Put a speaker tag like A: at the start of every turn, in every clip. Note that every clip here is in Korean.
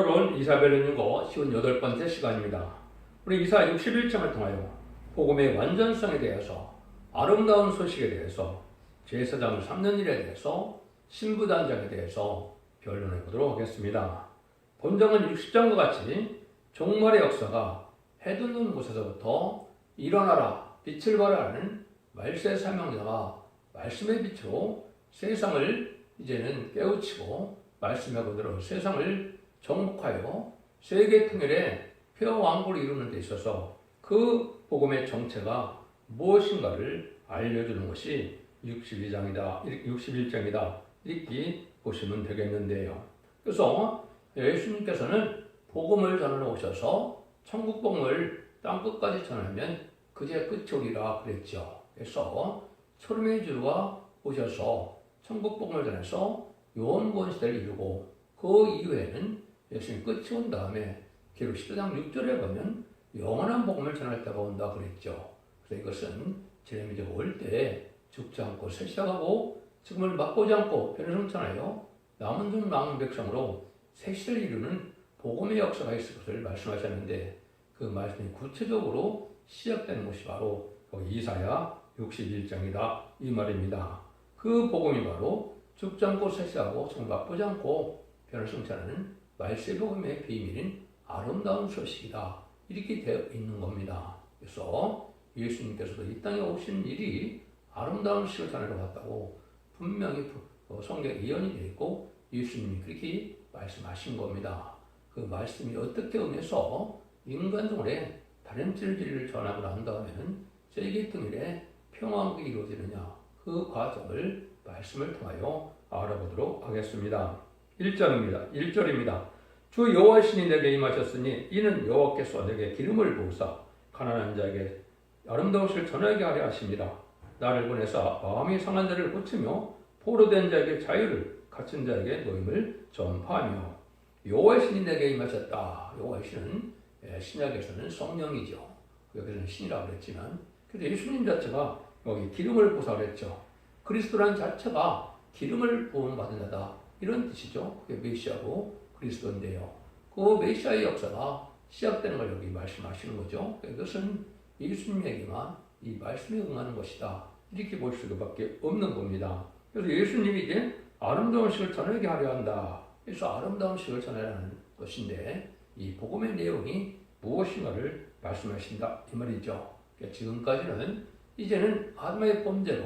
A: 오늘은 이사벨을 읽고 58번째 시간입니다. 우리 이사 61장을 통하여 복음의 완전성에 대해서, 아름다운 소식에 대해서, 제사장을 삼는 일에 대해서, 신부단장에 대해서 변론해 보도록 하겠습니다. 본장은 60장과 같이 종말의 역사가 해돋는 곳에서부터 일어나라 빛을 발하는 말세 사명자가 말씀의 빛으로 세상을 이제는 깨우치고 말씀의 그대로 세상을 정복하여 세계 통일의 폐허 왕국을 이루는 데 있어서 그 복음의 정체가 무엇인가를 알려주는 것이 61장이다. 이렇게 보시면 되겠는데요. 그래서 예수님께서는 복음을 전하러 오셔서 천국 복음을 땅끝까지 전하면 그제 끝이 오리라 그랬죠. 그래서 초림의 주가 오셔서 천국 복음을 전해서 요한복음 시대를 이루고 그 이후에는 예수님 끝이 온 다음에 기록 10장 6절에 보면 영원한 복음을 전할 때가 온다 그랬죠. 그래서 이것은 제레미야 올 때 죽지 않고 쇠시하고 지금을 맛보지 않고 변화성천하여 남은 종 남은 백성으로 새 시대를 이루는 복음의 역사가 있을 것을 말씀하셨는데 그 말씀이 구체적으로 시작되는 것이 바로 이사야 61장이다 이 말입니다. 그 복음이 바로 죽지 않고 쇠시하고 지금 맛보지 않고 변화성천하는 말세 복음의 비밀인 아름다운 소식이다. 이렇게 되어 있는 겁니다. 그래서 예수님께서도 이 땅에 오신 일이 아름다운 시를 전하러 왔다고 분명히 성경에 예언이 되어 있고 예수님이 그렇게 말씀하신 겁니다. 그 말씀이 어떻게 응해서 인간적으로 다른 진리를 전하고 난 다음에는 세계 통일의 평화가 이루어지느냐 그 과정을 말씀을 통하여 알아보도록 하겠습니다. 1절입니다. 주 여호와의 신이 내게 임하셨으니 이는 여호와께서 내게 기름을 부으사 가난한 자에게 아름다운 시를 전하게 하려 하심이라. 나를 보내사 마음이 상한 자를 고치며 포로된 자에게 자유를 갇힌 자에게 노임을 전파하며. 여호와의 신이 내게 임하셨다. 여호와의 신은 신약에서는 성령이죠. 여기서는 신이라고 그랬지만 그래서 예수님 자체가 여기 기름을 부으사 그랬죠. 그리스도란 자체가 기름을 부음 받은 자다. 이런 뜻이죠. 그게 메시아고 그리스도인데요. 그 메시아의 역사가 시작되는 걸 여기 말씀하시는 거죠. 이것은 예수님에게만 이 말씀에 응하는 것이다. 이렇게 볼 수밖에 없는 겁니다. 그래서 예수님이 이제 아름다운 식을 전하게 하려 한다. 그래서 아름다운 식을 전하라는 것인데 이 복음의 내용이 무엇인가를 말씀하신다 이 말이죠. 그러니까 지금까지는 이제는 아담의 범죄로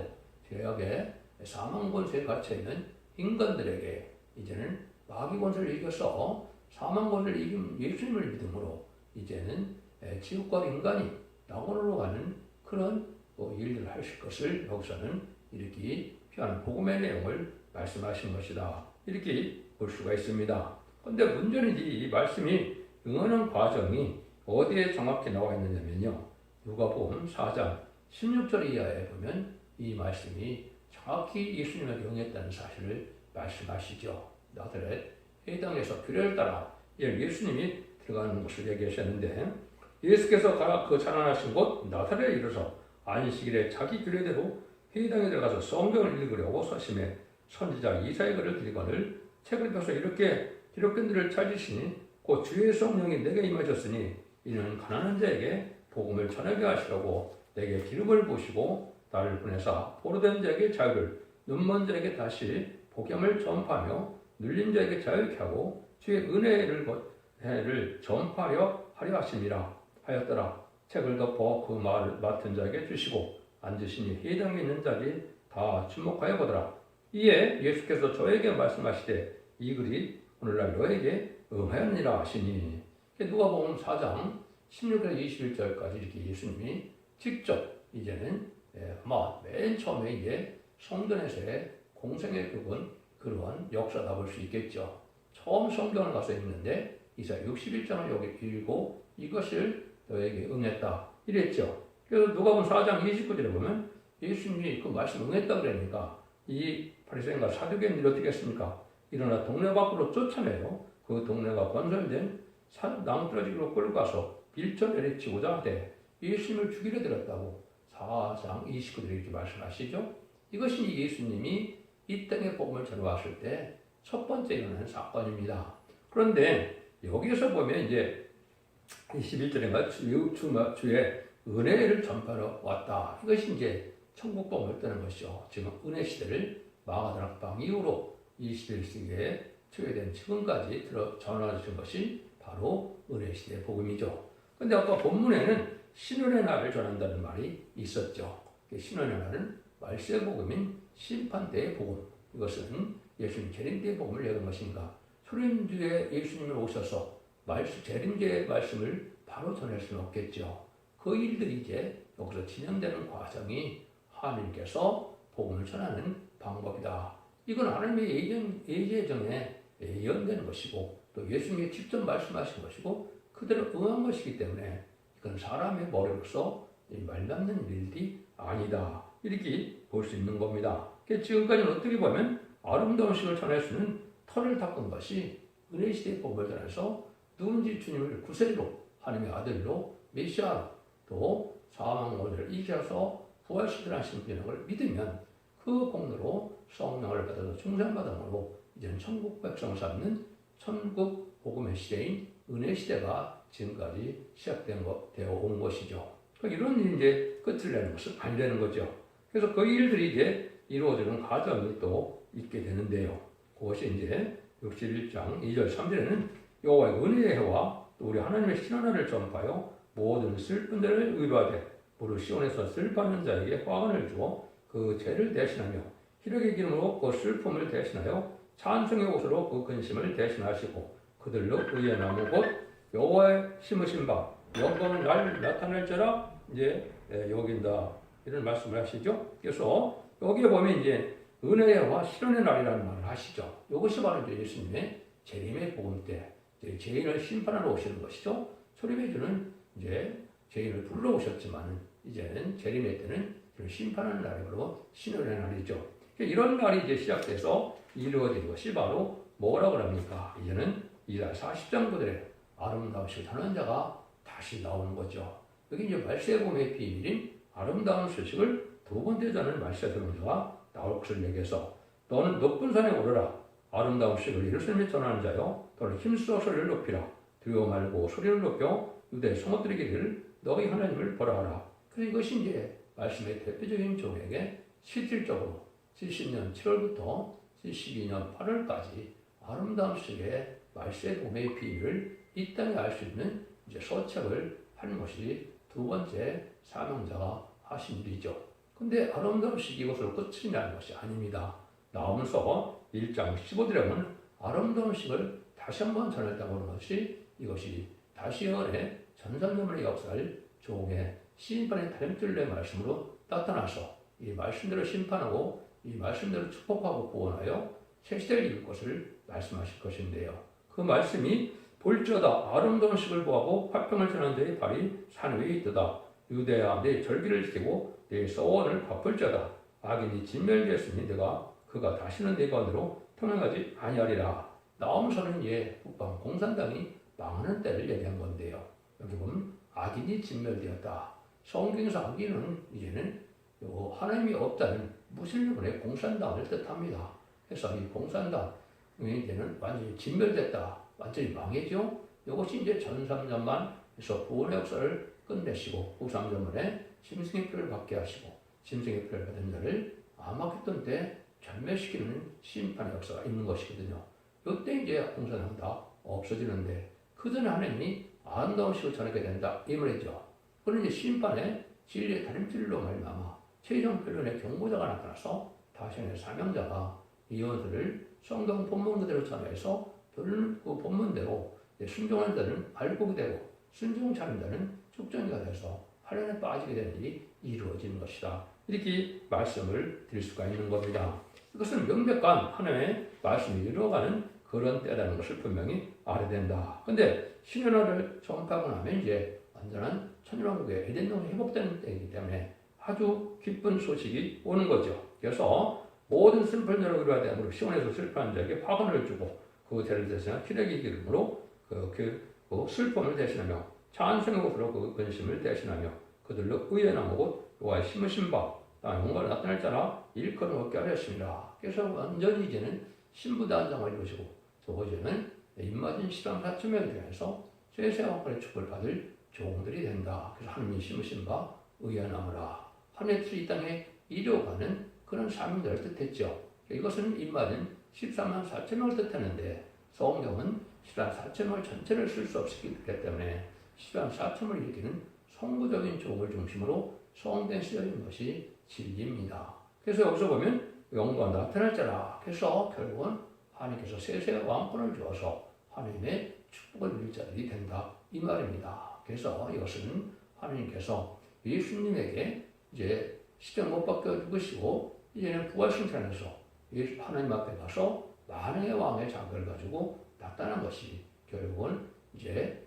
A: 죄악의 사망 권세에 갇혀있는 인간들에게 이제는 마귀 권세를 이겨서 사망 권세를 이긴 예수님을 믿음으로 이제는 지옥과 인간이 낙원으로 가는 그런 일들을 하실 것을 여기서는 이렇게 표현한 복음의 내용을 말씀하신 것이다. 이렇게 볼 수가 있습니다. 그런데 문제는 이 말씀이 응하는 과정이 어디에 정확히 나와 있느냐면요. 누가복음 4장 16절 이하에 보면 이 말씀이 정확히 예수님에게 응했다는 사실을 말씀하시죠. 나사렛 회당에서 규례를 따라 예수님이 들어가는 곳을 얘기하셨는데 예수께서 그 자라나신 곳 나사렛에 이르러서 안식일에 자기 규례대로 회당에 들어가서 성경을 읽으려고 서심해 선지자 이사야 글을 들이거늘 책을 펴서 이렇게 기록된 일을 찾으시니 곧 주의 성령이 내게 임하셨으니 이는 가난한 자에게 복음을 전하게 하시려고 내게 기름을 부으시고 나를 보내사 포로된 자에게 자유를 눈먼 자에게 다시 복음을 전파하며 눌린 자에게 자유케 하고 주의 은혜를 전파하려 하려 하심이라 하였더라. 책을 덮어 그 말을 맡은 자에게 주시고 앉으시니 회당에 있는 자들이 다 주목하여 보더라. 이에 예수께서 저에게 말씀하시되 이 글이 오늘날 너에게 응하였니라 하시니. 누가복음 4장 16절 21절까지 이렇게 예수님이 직접 이제는 아마 맨 처음에 이제 성전에서의 공생의 부분 그러한 역사다 볼 수 있겠죠. 처음 성경을 가서 읽는데 이사야 61장을 여기 읽고 이것을 너에게 응했다 이랬죠. 그래서 누가복음 4장 29절에 보면 예수님이 그 말씀 응했다 그러니까 이 바리새인과 사두개인들이 어떻게 했습니까? 일어나 동네 밖으로 쫓아내요. 그 동네가 건설된 나무떨어지기로 끌고 가서 일전 내리치고자 하되 예수님을 죽이려 들었다고 4장 29절에 이렇게 말씀하시죠. 이것이 예수님이 이 땅에 복음을 전해왔을 때 첫 번째 일어나는 사건입니다. 그런데 여기에서 보면 이제 21절인가 주의 은혜를 전파하러 왔다. 이것이 이제 천국복음을 뜨는 것이죠. 지금 은혜 시대를 마가다락방 이후로 21세기에 초래된 지금까지 전하여 준 것이 바로 은혜 시대의 복음이죠. 근데 아까 본문에는 신은의 날을 전한다는 말이 있었죠. 신은의 날은 말세의 복음인 심판대의 복음. 이것은 예수님 재림대의 복음을 내는 것인가. 초림주에 예수님이 오셔서 재림제의 말씀을 바로 전할 수는 없겠죠. 그 일들이 이제 여기서 진행되는 과정이 하나님께서 복음을 전하는 방법이다. 이건 하나님의 예정에 예언되는 것이고 또 예수님이 직접 말씀하신 것이고 그대로 응한 것이기 때문에 이건 사람의 머리로서 말담는 일들이 아니다. 이렇게 볼 수 있는 겁니다. 지금까지는 어떻게 보면 아름다운 식을 전할 수는 털을 닦은 것이 은혜시대의 복음을 전해서 누군지 주님을 구세로 하나님의 아들로 메시아로 또 사망을 이기셔서 부활시키라 하시는 분을 믿으면 그 공로로 성령을 받아서 충산받음으로 이제는 천국 백성 삼는 천국 복음의 시대인 은혜 시대가 지금까지 되어 온 것이죠. 이런 이제 끝을 내는 것은 아니라는 거죠. 그래서 그 일들이 이제 이루어지는 과정이 또 있게 되는데요. 그것이 이제 61장 2절 3절에는 여호와의 은혜의 해와 또 우리 하나님의 신원을 전파하여 모든 슬픈 자를 위로하되 무릇 시온에서 슬퍼하는 자에게 화관을 주어 그 죄를 대신하며 희력의 기름으로 그 슬픔을 대신하여 찬송의 옷으로 그 근심을 대신하시고 그들로 의의 나무 곧 여호와의 심으신 바 영광을 날 나타낼 자라 이제 여긴다 이런 말씀을 하시죠. 그래서 여기에 보면 이제 은혜와 실현의 날이라는 말을 하시죠. 이것이 바로 이제 예수님의 재림의 복음 때 이제 죄인을 심판하러 오시는 것이죠. 초림의 주는 이제 죄인을 불러오셨지만 이제는 재림의 때는 심판하는 날이므로 신원의 날이죠. 이런 날이 이제 시작돼서 이루어진 것이 바로 뭐라고 합니까? 이제는 이달 40장부들의 아름다우신 선언자가 다시 나오는 거죠. 여기 이제 말세의 복음의 비밀인 아름다운 소식을 두 번째 전하는 말세의 선언자가 나올 것을 얘기해서 너는 높은 산에 오르라. 아름다운 소식을 예루살렘에 전하는 자여 너는 힘써 소리를 높이라. 두려워 말고 소리를 높여 유대 성읍들에게 이르기를 너희 하나님을 보라하라. 그래서 이것이 이제 말씀의 대표적인 종에게 실질적으로 70년 7월부터 72년 8월까지 아름다운 소식의 말세의 복음의 비밀을 이 땅에 알 수 있는 이제 서책을 하는 것이 두 번째 사명자가 하신 일이죠. 근데 아름다운 소식이 이것으로 끝이 나는 것이 아닙니다. 나오면서 1장 15절에는 아름다운 소식을 다시 한번 전했다고 하는 것이 이것이 다시 연의 전산점의 역사를 종의 심판의 다림줄의 말씀으로 나타나서 이 말씀대로 심판하고 이 말씀대로 축복하고 구원하여 새 시대를 이룰 것을 말씀하실 것인데요. 그 말씀이 볼지어다 아름다운 식을 보하고 화평을 전하는 자의 발이 산 위에 있도다. 유대야 내 절기를 지키고 내 서원을 갚을지어다. 악인이 진멸되었으니 그가 다시는 내 가운데로 통행하지 아니하리라. 나오면서는 북방 공산당이 망하는 때를 얘기한 건데요. 여기 보면 악인이 진멸되었다. 성경에서 악인은 이제는 하나님이 없다는 무슬림의 공산당을 뜻합니다. 그래서 이 공산당이 이제는 완전히 진멸됐다. 완전히 망해죠. 이것이 이제 전3년만 해서 구원의 역사를 끝내시고 후 3년만에 짐승의 표를 받게 하시고 짐승의 표를 받은 자를 암흑했던 때 전멸시키는 심판의 역사가 있는 것이거든요. 이때 이제 공산당 다 없어지는데 그 전에 하나님이 아름다운 식을 전하게 된다 이 말이죠. 그런 이제 심판의 진리의 다림질로 말미암아 최종 변론의 경고자가 나타나서 다시의 사명자가 이 연설을 성경 본문 그대로 전해서 그 본문대로 순종하는 자는 발복이 되고 순종치 않는 자는 축전이가 돼서 환란에 빠지게 되는 일이 이루어지는 것이다. 이렇게 말씀을 드릴 수가 있는 겁니다. 이것은 명백한 하나님의 말씀이 이루어가는 그런 때라는 것을 분명히 알아야 된다. 근데 신년화를 전파하고 나면 이제 완전한 천년왕국의 에덴동이 회복되는 때이기 때문에 아주 기쁜 소식이 오는 거죠. 그래서 모든 슬픈 자를 위로하되 되므로 시온에서 슬퍼하는 자에게 화관을 주고 그 죄를 대신하여 기력의 기름으로 그 슬픔을 대신하며 찬송의 옷으로 그 근심을 대신하며 그들로 의의 나무고 여호와의 심으신 바 영광을 나타낼 자라 일컬음 얻게 하였습니다. 그래서 완전히 이제는 신부단장을 이루시고 저 이제는 입맞은 시방 사천명에 대해서 쇠쇠왕권의 축복을 받을 종들이 된다. 그래서 하느님이 심으신 바 의연하므라. 하늘의 뜻을 이 땅에 이루어가는 그런 사명자를 뜻했죠. 이것은 입맞은 14만 4천 명을 뜻하는데 성경은 14만 4천 명을 전체를 쓸 수 없기 때문에 14만 4천 명을 일으키는 성부적인 종을 중심으로 성경에 쓰여진 것이 진리입니다. 그래서 여기서 보면 영광 나타날 자라. 그래서 결국은 하나님께서 세세 왕권을 주어서 하나님의 축복을 누릴 자들이 된다. 이 말입니다. 그래서 이것은 하나님께서 예수님에게 이제 십자가 못 박혀 죽으시고 이제는 부활승천해서 하나님 앞에 가서 만왕의 왕의 자격을 가지고 나타난 것이 결국은 이제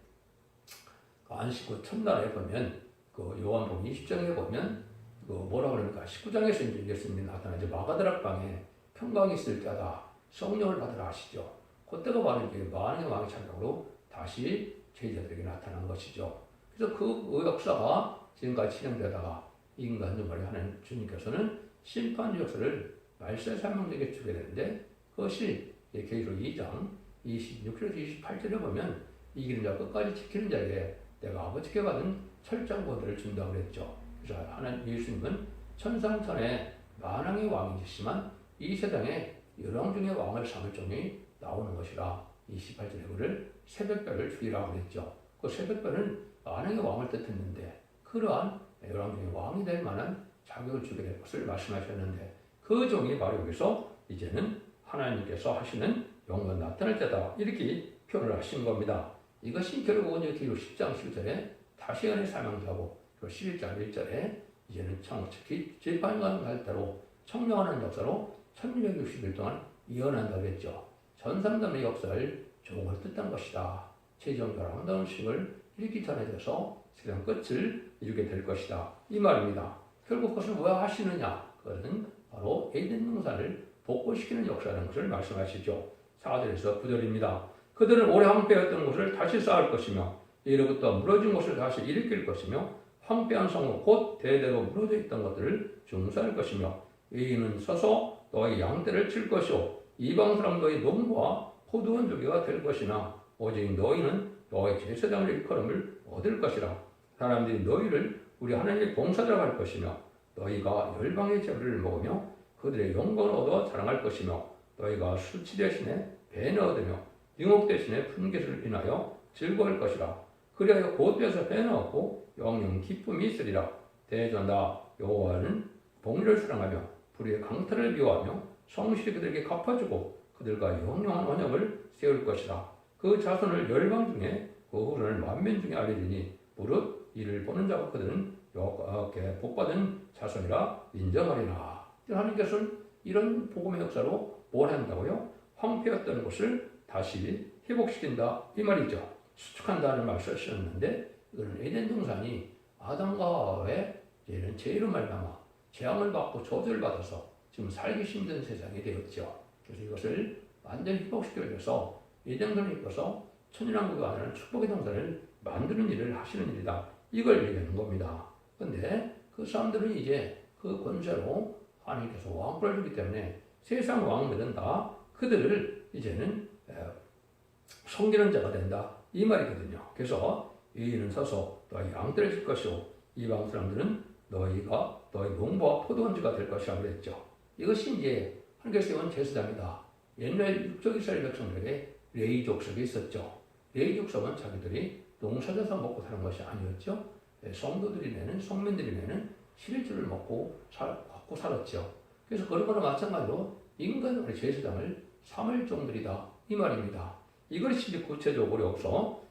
A: 안식 후 첫날에 보면 그 요한복음 20장에 보면 그 뭐라 그러니까 19장에서 이제 예수님이 나타나죠. 마가다락 방에 평강이 있을 때다 성령을 받으라 하시죠. 그때가 바로 이제 만왕의 왕의 자격으로 다시 제자들에게 나타난 것이죠. 그래서 그 역사가 지금까지 진행되다가 인간 주말에 하는 주님께서는 심판 역사를 말세 사명에게 주게 되는데 그것이 계시록 2장 26절에서 28절에 보면 이기는 자 끝까지 지키는 자에게 내가 아버지께 받은 철저한 권세를 준다고 그랬죠. 그래서 하나님 예수님은 천상천의 만왕의 왕이시지만 이 세상에 열왕 중에 왕을 삼을 종이 나오는 것이라 28절에 그를 새벽별을 주리라고 그랬죠. 그 새벽별은 만왕의 왕을 뜻했는데 그러한 열왕 중에 왕이 될 만한 자격을 주게 될 것을 말씀하셨는데 그 종이 바로 여기서 이제는 하나님께서 하시는 영원 나타날 때다 이렇게 표현을 하신 겁니다. 이것이 결국은 여기 10장 10절에 다시연의 사명자고 11장 1절에 이제는 특히 재판관 갈 때로 청명하는 역사로 1660일 동안 이어난다고 했죠. 전삼담의 역사를 종을 뜻한 것이다. 최종적으로 아름다운 식을 이렇게 전해져서 세상 끝을 이루게 될 것이다. 이 말입니다. 결국 그것을 왜 하시느냐? 그것은 바로 에덴 동산을 복구시키는 역사라는 것을 말씀하시죠. 4절에서 9절입니다. 그들은 오래 황폐했던 곳을 다시 쌓을 것이며 이로부터 무너진 곳을 다시 일으킬 것이며 황폐한 성읍 곧 대대로 무너져 있던 것들을 중수할 것이며 이는 서서 너희 양떼를 칠 것이요 이방 사람 너희 농부와 포도원 조개가 될 것이나 오직 너희는 너희 제사장을 일컬음을 얻을 것이라. 사람들이 너희를 우리 하나님의 봉사자라 할 것이며 너희가 열방의 재물을 먹으며 그들의 영광을 얻어 자랑할 것이며 너희가 수치 대신에 배는 얻으며 유목 대신에 분깃을 인하여 즐거워할 것이라. 그리하여 곧되어서 배는 얻고 영영 기쁨이 있으리라. 대전다 여호와는 복리를 사랑하며 불의의 강탈을 미워하며 성실히 그들에게 갚아주고 그들과 영영한 언약을 세울 것이라. 그 자손을 열방 중에 그 후손을 만민 중에 알리리니 무릇 이를 보는 자가 그들은 여호와께 복받은 자손이라 인정하리라. 하나님께서는 이런 복음의 역사로 뭘 한다고요? 황폐했던 것을 다시 회복시킨다 이 말이죠. 수축한다는 말을 쓰셨는데 이거는 에덴 동산이 아담과 하와의 이제는 죄로 말미암아 재앙을 받고 저주를 받아서 지금 살기 힘든 세상이 되었죠. 그래서 이것을 완전히 회복시키기 위해서 에덴 동산을 입어서 천연왕국이 아니라 축복의 동산을 만드는 일을 하시는 일이다. 이걸 얘기하는 겁니다. 그런데 그 사람들은 이제 그 권세로 하나님께서 왕권을 주기 때문에 세상 왕들은 다 그들을 이제는 섬기는 자가 된다. 이 말이거든요. 그래서 이는 서서 너희 양떼를 칠 것이요 이방 사람들은 너희가 너희 농부와 포도원지가 될 것이라고 그랬죠. 이것이 이제 하나님께서 세운 제사장이다. 옛날 육적 이스라엘 백성들에게 레위 족속이 있었죠. 레위 족속은 자기들이 농사져서 먹고 사는 것이 아니었죠. 성도들이 내는 성민들이 내는 실질을 먹고 살았죠. 그래서 그런 거나 마찬가지로 인간의 제사장을 삼을 종들이다 이 말입니다. 이것이 이제 구체적으로 여기서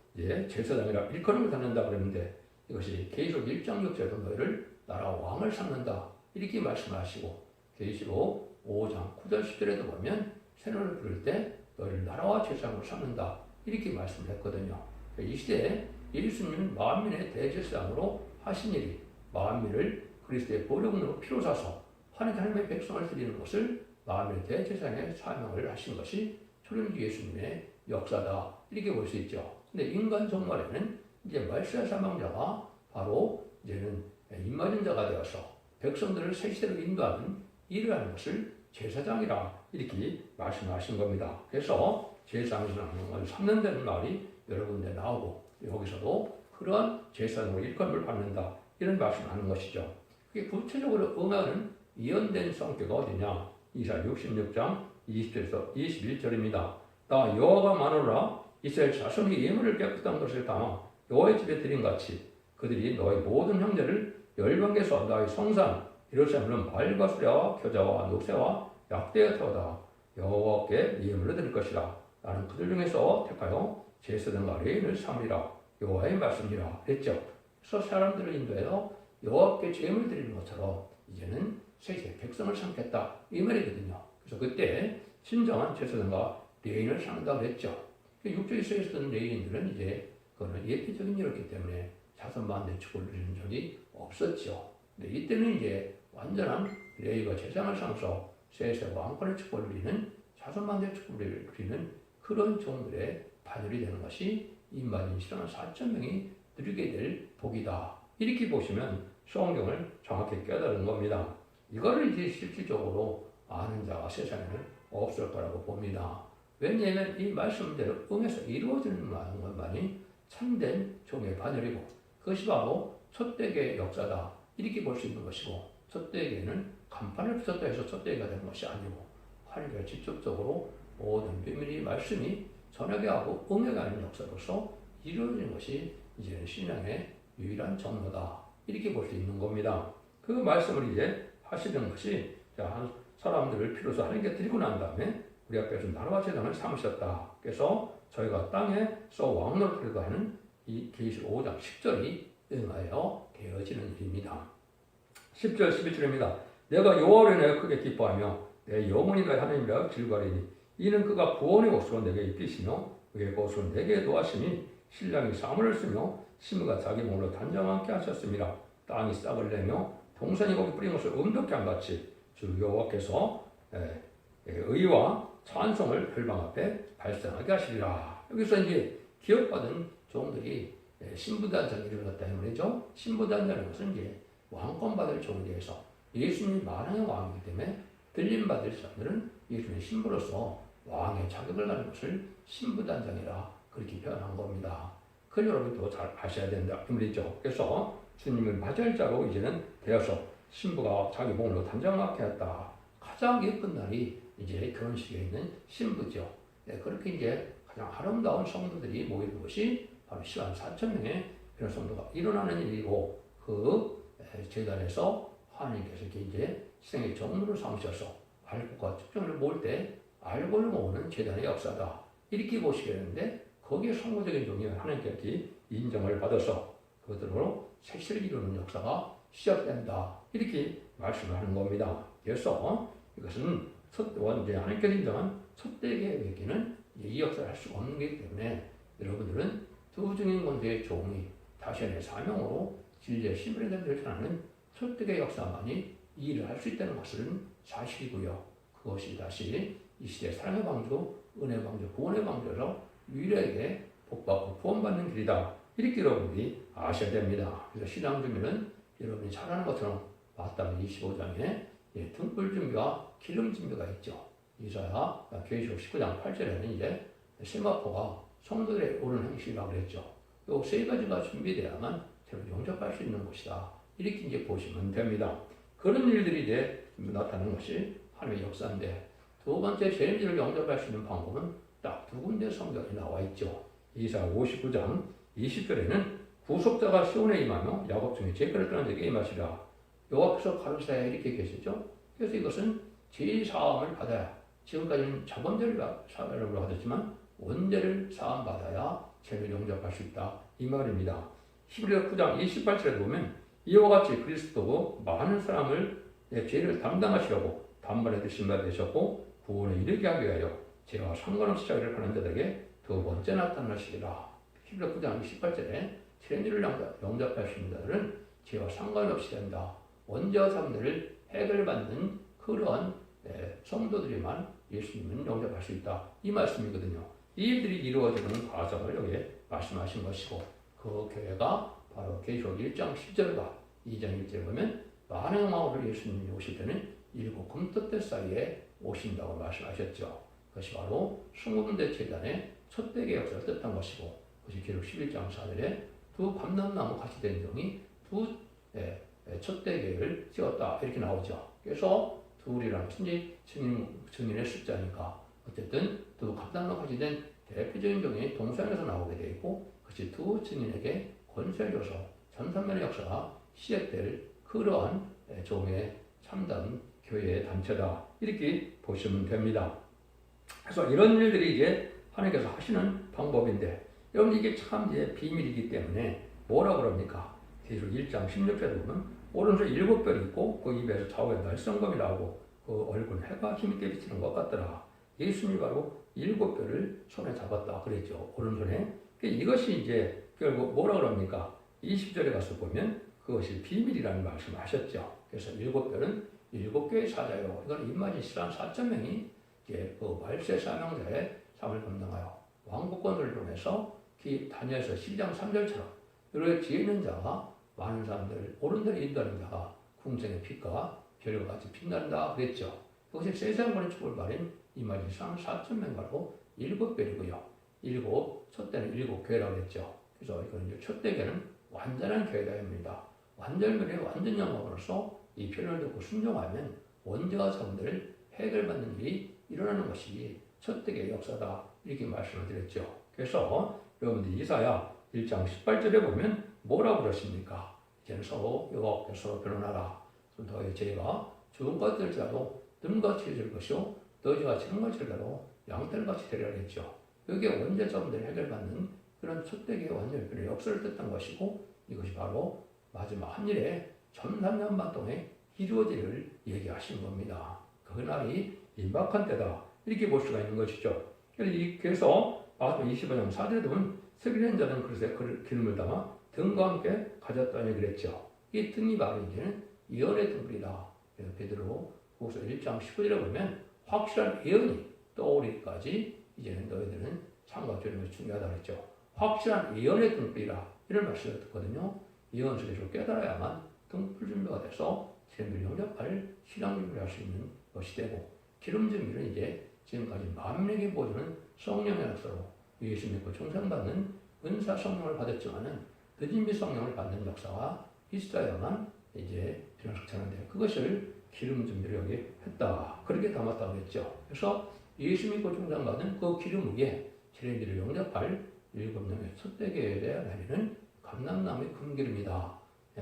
A: 제사장이라 일컬음을 갖는다 그랬는데 이것이 계시록 1장 6절에도 너희를 나라 왕을 삼는다 이렇게 말씀하시고 계시록 5장 9절 10절에도 보면 새노를 부를 때 너희를 나라와 제사장으로 삼는다 이렇게 말씀을 했거든요. 이 시대에 예수님은 만민의 대제사장으로 하신 일이 만민을 그리스도의 보혈로 피로 사서 하나님의 백성을 드리는 것을 만민의 대제사장의 사명을 하신 것이 초림주 예수님의 역사다 이렇게 볼 수 있죠. 근데 인간 종말에는 이제 말세 사명자가 바로 이제는 입맞은 자가 되어서 백성들을 새 시대로 인도하는 일을 하는 것을 제사장이라 이렇게 말씀하신 겁니다. 그래서 제사장이라는 걸 삼는다는 말이 여러 군데 나오고 여기서도 그러한 제사장으로 일감을 받는다 이런 말씀을 하는 것이죠. 그게 구체적으로 응하는 예언된 성격이 어디냐? 이사야 66장 20절에서 21절입니다. 나 여호와가 마노라 이스라엘 자손이 예물을 깨끗한 것을 담아 여호와의 집에 드린 같이 그들이 너희 모든 형제를 열방에서 나의 성산 예루살렘은 발과 수레와 겨자와 노새와 약대에 태워다 여호와께 예물을 드릴 것이라. 나는 그들 중에서 택하여 제사장과 레위인을 삼으리라. 여호와의 말씀이라 했죠. 그래서 사람들을 인도해서 여호와께 제물 드리는 것처럼 이제는 세세 백성을 삼겠다 이 말이거든요. 그래서 그때 진정한 제사장과 레위인을 삼는다고 했죠. 육조 이스라엘에 있었던 레위인들은 이제 그거는 예표적인 일이었기 때문에 자손만대 축복을 누리는 적이 없었죠. 근데 이때는 이제 완전한 레위가 제사장을 삼아서 세세 왕권의 축복을 누리는 자손만대 축복을 누리는 그런 종들의 반열이 되는 것이 인반인 실현 4,000명이 누리게 될 복이다. 이렇게 보시면 성경을 정확히 깨달은 겁니다. 이거를 이제 실질적으로 아는 자가 세상에는 없을 거라고 봅니다. 왜냐하면 이 말씀대로 응해서 이루어지는 것만이 참된 종의 반열이고 그것이 바로 촛대기의 역사다. 이렇게 볼 수 있는 것이고 촛대기에는 간판을 붙였다 해서 촛대기가 되는 것이 아니고 하나님께서 직접적으로 모든 비밀의 말씀이 전하게 하고 응하게 하는 역사로서 이루어지는 것이 이제는 신앙의 유일한 정로다. 이렇게 볼 수 있는 겁니다. 그 말씀을 이제 하시는 것이 사람들을 필요서 하나님께 드리고 난 다음에 우리 앞에서 나라와 제단을 삼으셨다. 그래서 저희가 땅에서 왕노릇을 하는 이 계시록 5장 10절이 응하여 되어지는 일입니다. 10절 11절입니다. 내가 여호와로 인하여 크게 기뻐하며 내 영혼이 나의 하나님이라 즐거리니 이는 그가 구원의 옷으로 내게 입히시며 그의 옷으로 내게 도하시니 신랑이 사물을 쓰며 신부가 자기 몸으로 단장하게 하셨습니다. 땅이 싹을 내며 동산이 거기 뿌린 것을 음독게 한같이 주 여호와께서 의와 찬송을 혈방 앞에 발생하게 하시리라. 여기서 이제 기업받은 종들이 신부단장이 일어났다는 말이죠. 신부단장이라는 것은 이제 왕권 받을 종에 대해서 예수님이 만왕의 왕이기 때문에 들림받을 사람들은 예수님의 신부로서 왕의 자격을 갖는 것을 신부단장이라 그렇게 표현한 겁니다. 그걸 여러분도 잘 아셔야 된다 이 말이죠. 그래서 주님을 맞이할 자로 이제는 되어서 신부가 자기 몸으로 단장하게 했다. 가장 예쁜 날이 이제 결혼식에 있는 신부죠. 그렇게 이제 가장 아름다운 성도들이 모이는 것이 바로 시간 4,000명의 그런 성도가 일어나는 일이고 그 제단에서 하나님께서 이제 희생의 정물을 삼으셔서 알고가 특정을 모을 때 알고를 모으는 제단의 역사다. 이렇게 보시겠는데 거기에 성도적인 종이 하나님께 인정을 받아서 그들로 색시를 이루는 역사가 시작된다. 이렇게 말씀을 하는 겁니다. 그래서 이것은 이제 하나님께서 인정한 첫대기의 외기는 이 역사를 할 수가 없는 거기 때문에 여러분들은 두 증인 권세의 종이 다시의 사명으로 진리의 신분에 대한 전하는 첫대기의 역사만이 이 일을 할 수 있다는 것은 사실이고요. 그것이 다시 이 시대의 사랑의 방주, 은혜의 방주, 구원의 방주로 유일하게 복받고 구원받는 길이다. 이렇게 여러분들이 아셔야 됩니다. 그래서 신앙 준비는 여러분이 잘 아는 것처럼 마태복음 25장에 등불 준비와 기름 준비가 있죠. 이사야 계시록 19장 8절에는 이제 세마포가 성도들의 옳은 행실이라고 그랬죠. 이 세 가지가 준비되어야만 새로 영접할 수 있는 곳이다. 이렇게 이제 보시면 됩니다. 그런 일들이 이제 나타나는 것이 하나님의 역사인데 두 번째 죄인들을 영접할 수 있는 방법은 딱 두 군데 성경에 나와 있죠. 이사야 59장 20절에는 구속자가 시온에 임하며 야곱 중에 죄를 떠난 자에게 임하시라. 여호와께서 가로사에 이렇게 계시죠. 그래서 이것은 죄 사함을 받아야 지금까지는 자범죄를 사하려고 하셨지만 원죄를 사함 받아야 죄를 영접할 수 있다 이 말입니다. 히브리서 9장 28절에 보면 이와 같이 그리스도도 많은 사람을 내 죄를 담당하시려고 단번에 드신 바 되셨고 구원에 이르게 하기 위하여 죄와 상관없이 자기를 하는 자들에게 두 번째 나타나시리라. 히브리서 9장 28절에 죄인들을 영접할 수 있는 자들은 죄와 상관없이 된다. 원죄와 삶들을 해결받는 그러한 성도들이만 예수님은 영접할 수 있다. 이 말씀이거든요. 이 일들이 이루어지는 과정을 여기에 말씀하신 것이고 그 교회가 바로 계시록 1장 10절과 2장 1절에 보면 만왕의 왕으로 예수님이 오실 때는 일곱 금토대 사이에 오신다고 말씀하셨죠. 그것이 바로 승구문대 재단의 첫대계 역사를 뜻한 것이고, 그것이 기록 11장 4절에 두 감람나무 같이 된 종이 두 첫대계를 지었다 이렇게 나오죠. 그래서 둘이라는 것이 증인의 숫자니까 어쨌든 두 감람나무 같이 된 대표적인 종이 동서양에서 나오게 되어 있고, 그것이 두 증인에게 권세를 줘서 전산면의 역사가 시작될 그러한 종의 참담 교회의 단체다 이렇게 보시면 됩니다. 그래서 이런 일들이 이제 하나님께서 하시는 방법인데, 여러분 이게 참 이제 비밀이기 때문에 뭐라 그럽니까? 계시록 1장 16절에 보면 오른손에 7별이 있고 그 입에서 좌우에 날성검이 나오고 그 얼굴 해가 힘있게 비치는 것 같더라. 예수님이 바로 7별을 손에 잡았다 그랬죠. 오른손에. 이것이 이제 결국 뭐라 그럽니까? 20절에 가서 보면 그것이 비밀이라는 말씀을 하셨죠. 그래서 7별은 7개의 사자요. 이건 임마지스란 4,000명이 이제 그 말세 사명자의 삶을 감당하여 왕국권을 통해서 다니엘서 12장 3절처럼 이렇게 지혜 있는 자가 많은 사람들, 옳은 인도하는 자가 궁생의 빛과 별과 같이 빛난다 그랬죠. 이것이 세상권의 축복을 말인 임마지스란 4,000명 바로 7별이고요. 첫 때는 7교회라고 했죠. 그래서 이건 이제 첫 대교는 완전한 교회다입니다. 완전면의 완전 영광으로서 이 표현을 듣고 순종하면 원죄와 자원들을 해결받는 일이 일어나는 것이 첫 대교의 역사다 이렇게 말씀을 드렸죠. 그래서 여러분들 이사야 1장 18절에 보면 뭐라고 그러십니까? 이제는 서로 여호와께 서로 변론하라. 너희 죄가 죽은 것들자도 뜸같이 될 것이요 너희 죄가 지름같이 될대로 양털같이 되리라 했죠. 여기에 원죄자원들을 해결받는 그런 첫 대교의 완전변의 역사를 뜻한 것이고, 이것이 바로 마지막 한 일에 1300년 동에 이루어지를 얘기하시는 겁니다. 그날이 임박한 때다 이렇게 볼 수가 있는 것이죠. 그래서 마지막 25장 4절에 보면 세기된 자는 그릇에 기름을 담아 등과 함께 가졌다니 그랬죠. 이 등이 바로 이제는 예언의 등불이다. 베드로 후서 1장 19절에 보면 확실한 예언이 떠오르기까지 이제는 너희들은 상과 죄는 것이 중요하다고 했죠. 확실한 예언의 등불이라 이런 말씀을 듣거든요. 예언 속에서 깨달아야만 등불 준비가 돼서 기름을 영접할 신앙 준비를 할 수 있는 것이 되고, 기름 준비는 이제 지금까지 만민에게 보여주는 성령의 역사로 예수 믿고 중생받는 은사 성령을 받았지만은 늦은비 성령을 받는 역사가 있어야만 이제 비로소차는데 그것을 기름 준비를 여기 했다. 그렇게 담았다고 했죠. 그래서 예수 믿고 중생받는 그 기름 위에 지뢰기를 영접할 7명의 첫 대교회에 내리는 감람나무의 금기름이다.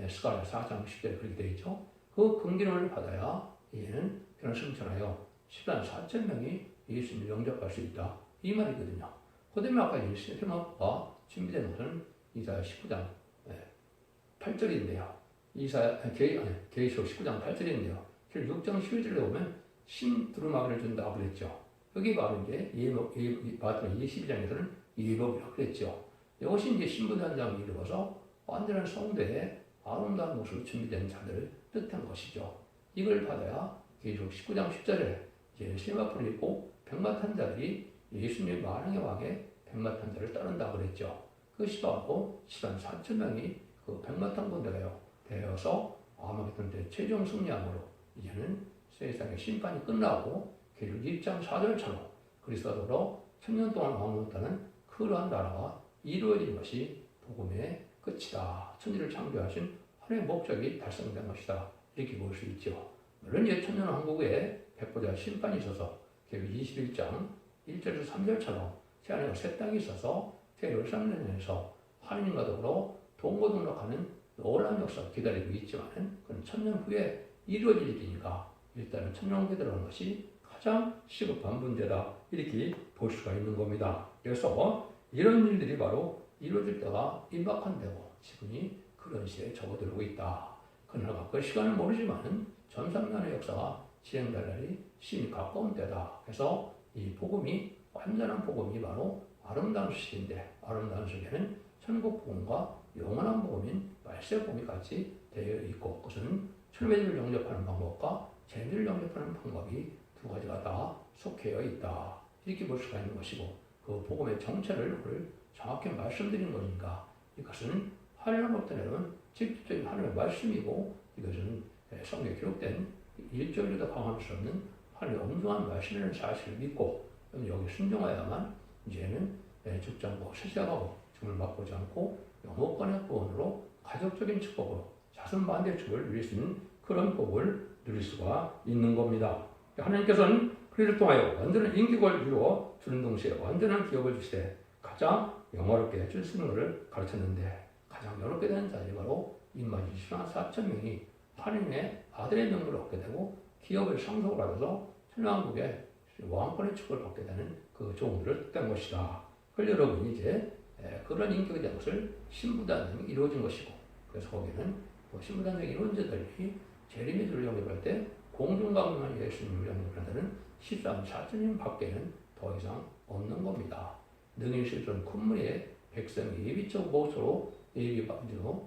A: 스가랴 4장 10절에 그렇게 되어 있죠. 그 금기름을 받아야 이제는 그런 승천하여 10만 4천 명이 예수님을 영접할 수 있다. 이 말이거든요. 그 다음에 아까 세마가 준비된 것은 이사야 19장 8절인데요. 계시록 19장 8절인데요. 6장 11절에 보면 두루마기를 준다고 그랬죠. 여기 바로 이제 마태복음 22장에서는 예복이라고 그랬죠. 이것이 이제 신부단장이 이루어서 완전한 성도의 아름다운 모습으로 준비된 자들을 뜻한 것이죠. 이걸 받아야 계시록 19장 10절에 이제 세마포를 입고 백마탄 자들이 예수님의 만왕의 왕의 백마탄 자를 따른다고 그랬죠. 그것이 바로 10만 4천 명이 그 백마탄 군대가 되어서 아마겟돈 때 최종 승리함으로 이제는 세상의 심판이 끝나고 계시록 1장 4절처럼 그리스도로 천년 동안 왕노했다는 그러한 나라가 이루어진 것이 복음의 끝이다. 천지를 창조하신 하나님의 목적이 달성된 것이다. 이렇게 볼 수 있죠. 물론 천년 왕국에 백보자 심판이 있어서 계시록 21장 1절에서 3절처럼 새하늘과 새 땅이 있어서 새 열상년에서 하나님과 더불어 동고동락하는 놀라운 역사가 기다리고 있지만 그건 천년 후에 이루어질 일이니까 일단은 천년 후에 들어가는 것이 가장 시급한 문제다. 이렇게 볼 수가 있는 겁니다. 그래서 이런 일들이 바로 이루어질 때가 임박한 때고 지금이 그런 시대에 접어들고 있다. 그러나 그 시간을 모르지만 전상년의 역사가 진행될 날이 심히 가까운 때다. 그래서 이 복음이 완전한 복음이 바로 아름다운 소식인데 아름다운 소식에는 천국 복음과 영원한 복음인 말세 복음이 같이 되어 있고 그것은 철매를 영접하는 방법과 재미를 영접하는 방법이 두 가지가 다 속해여 있다. 이렇게 볼 수가 있는 것이고 그 복음의 정체를 오늘 정확히 말씀드린 거니까 이것은 하나님으로부터 내려온 직접적인 하나님의 말씀이고 이것은 성경에 기록된 일조일도 강화할 수 없는 하나님의 엄중한 말씀이라는 사실을 믿고 여기 순종하여야만 이제는 죽지 않고 세세하고 죽을 맛보지 않고 영원권의 구원으로 가족적인 축복으로 자손 반대의 축복을 누릴 수 있는 그런 복을 누릴 수가 있는 겁니다. 하나님께서는 그를 통하여 완전한 인격을 이루어 주는 동시에 완전한 기업을 주시되 가장 영화롭게 줄 수 있는 것을 가르쳤는데 가장 영화롭게 되는 자들이 바로 인마지 14,000명이 하나님의 아들의 명분을 얻게 되고 기업을 상속을 하면서 천왕국의 왕권의 축복을 받게 되는 그 종들을 뜻한 것이다. 그걸 여러분이 이제 그런 인격에 대한 것을 신부단성이 이루어진 것이고 그래서 거기는 신부단성이 이루어진 자들이 재림의주를 영접할 때 공중강림한 예수님을 영접한다는 14,000명 밖에는 더 이상 없는 겁니다. 능히 실존 콧물의 백성이 예비적 보호소로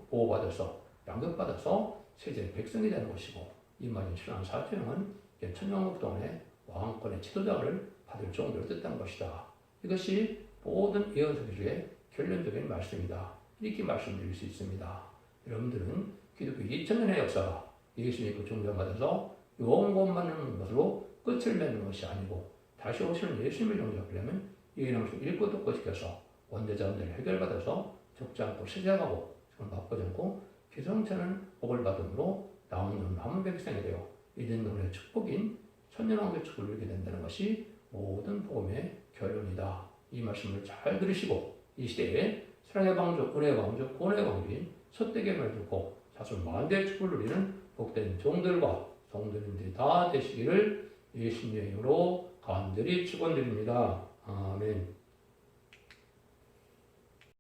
A: 보호받아서 양육받아서 세제 백성이 되는 것이고 이마진 14,000명은 천년국 동안의 왕권의 지도자를 받을 정도를 뜻한 것이다. 이것이 모든 예언서 중에 결론적인 말씀이다. 이렇게 말씀드릴 수 있습니다. 여러분들은 기독교 2000년의 역사가 예수님 그 존경받아서 영원받는 것으로 끝을 맺는 것이 아니고 다시 오시는 예수님을 영접하려면 예언서 읽고 듣고 지켜서 원대자원들을 해결받아서 적지 않고 세자하고 정말 바쁘지 않고 기성차는 복을 받음으로 남은 남은 백성이 되어 이든 동의 축복인 천년왕국의 축복을 누리게 된다는 것이 모든 복음의 결론이다. 이 말씀을 잘 들으시고 이 시대에 사랑의 방주, 은혜의 방주, 구원의 방주인 서대계를 듣고 자손 만대의 축복을 누리는 복된 종들과 성도님들이 다 되시기를 예수님의 이름으로 간절히 축원드립니다. 아멘.